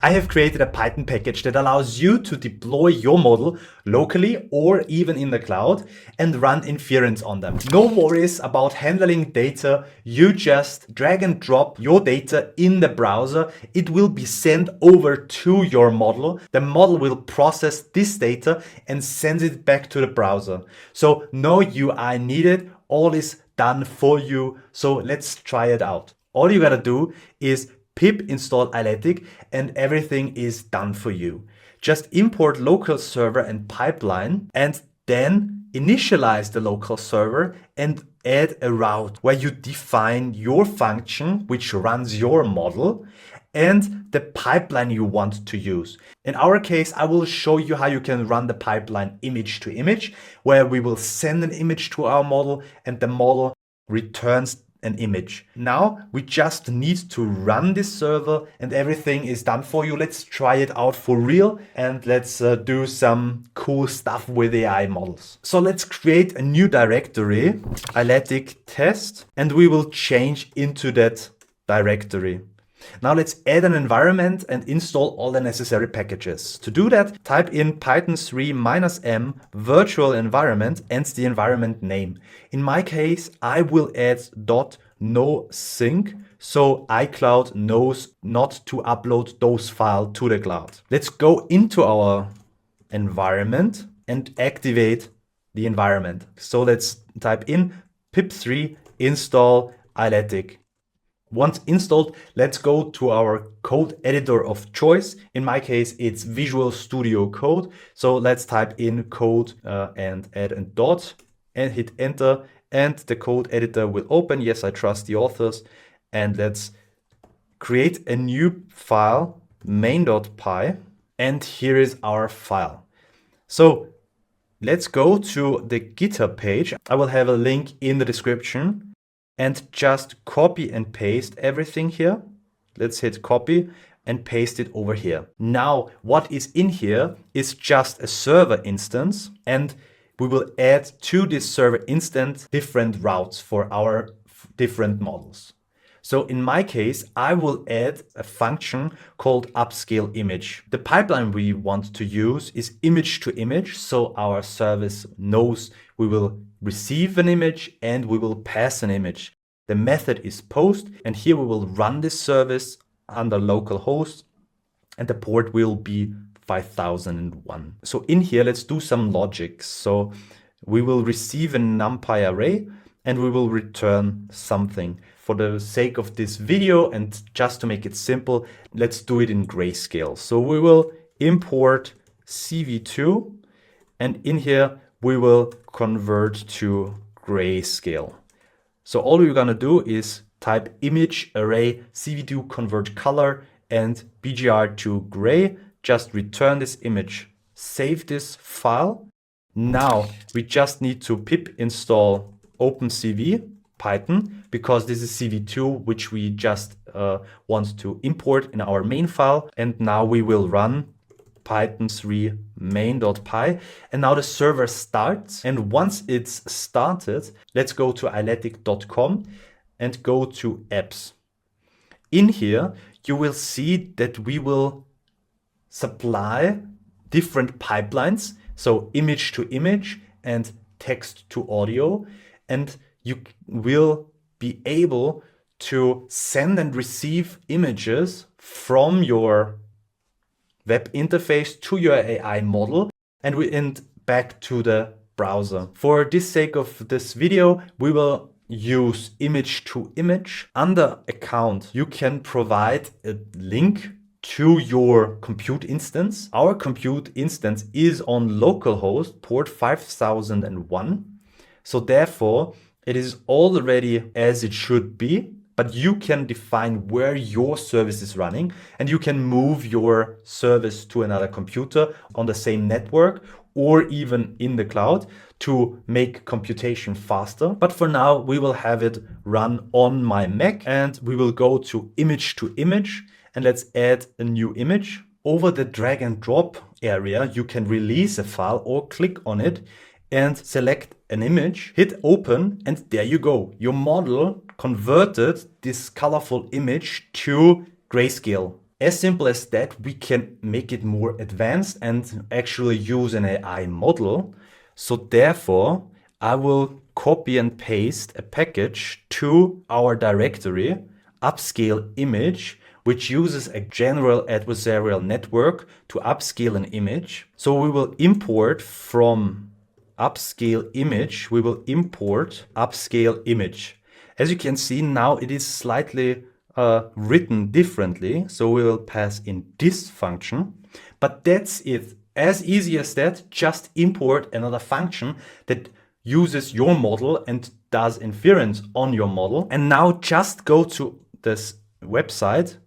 I have created a Python package that allows you to deploy your model locally or even in the cloud and run inference on them. No worries about handling data. You just drag and drop your data in the browser. It will be sent over to your model. The model will process this data and send it back to the browser. So no UI needed. All is done for you. So let's try it out. All you gotta do is pip install AILETIC and everything is done for you. Just import local server and pipeline and then initialize the local server and add a route where you define your function which runs your model and the pipeline you want to use. In our case, I will show you how you can run the pipeline image to image, where we will send an image to our model and the model returns an image. Now we just need to run this server and everything is done for you. Let's try it out for real and let's do some cool stuff with AI models. So let's create a new directory, AILETIC test, and we will change into that directory. Now let's add an environment and install all the necessary packages. To do that, type in python 3 -m virtual environment and the environment name. In my case, I will add .nosync, so iCloud knows not to upload those files to the cloud. Let's go into our environment and activate the environment. So let's type in pip3 install AILETIC. Once installed, let's go to our code editor of choice. In my case, it's Visual Studio Code. So let's type in code and add a dot and hit enter. And the code editor will open. Yes, I trust the authors. And let's create a new file, main.py. And here is our file. So let's go to the GitHub page. I will have a link in the description. And just copy and paste everything here. Let's hit copy and paste it over here. Now, what is in here is just a server instance, and we will add to this server instance different routes for our different models. So in my case, I will add a function called upscale image. The pipeline we want to use is image to image. So our service knows we will receive an image and we will pass an image. The method is post, and here we will run this service under localhost and the port will be 5001. So in here, let's do some logic. So we will receive a NumPy array and we will return something. For the sake of this video and just to make it simple, let's do it in grayscale. So we will import CV2 and in here we will convert to grayscale. So all we're gonna do is type image array CV2 convert color and BGR to gray. Just return this image, save this file. Now we just need to pip install OpenCV Python because this is CV2 which we just want to import in our main file. And now we will run python 3 main.py and now the server starts. And once it's started, let's go to ailetic.com and go to apps. In here, you will see that we will supply different pipelines. So image to image and text to audio. And you will be able to send and receive images from your web interface to your AI model and back to the browser. For this sake of this video, we will use image to image. Under account, you can provide a link to your compute instance. Our compute instance is on localhost port 5001. So therefore, it is already as it should be, but you can define where your service is running and you can move your service to another computer on the same network or even in the cloud to make computation faster. But for now, we will have it run on my Mac and we will go to image and let's add a new image. Over the drag and drop area, you can release a file or click on it and select an image, hit open, and there you go. Your model converted this colorful image to grayscale. As simple as that, we can make it more advanced and actually use an AI model. So therefore, I will copy and paste a package to our directory, upscale image, which uses a general adversarial network to upscale an image. So we will import from upscale image, we will import upscale image. As you can see now, it is slightly written differently. So we will pass in this function, but that's it. As easy as that, just import another function that uses your model and does inference on your model. And now just go to this website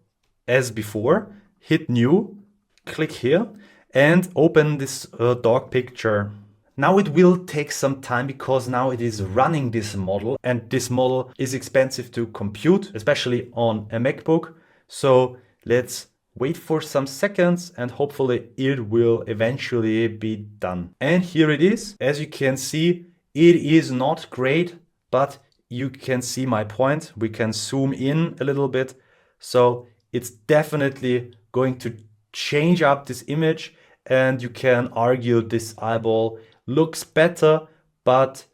as before, hit new, click here and open this dog picture. Now it will take some time because now it is running this model, and this model is expensive to compute, especially on a MacBook. So let's wait for some seconds and hopefully it will eventually be done. And here it is. As you can see, it is not great, but you can see my point. We can zoom in a little bit. So it's definitely going to change up this image, and you can argue this eyeball looks better, but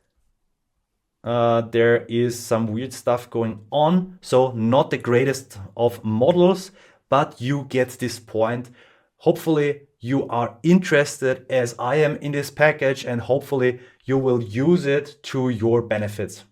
there is some weird stuff going on. So not the greatest of models, but you get this point. Hopefully you are interested as I am in this package, and hopefully you will use it to your benefit.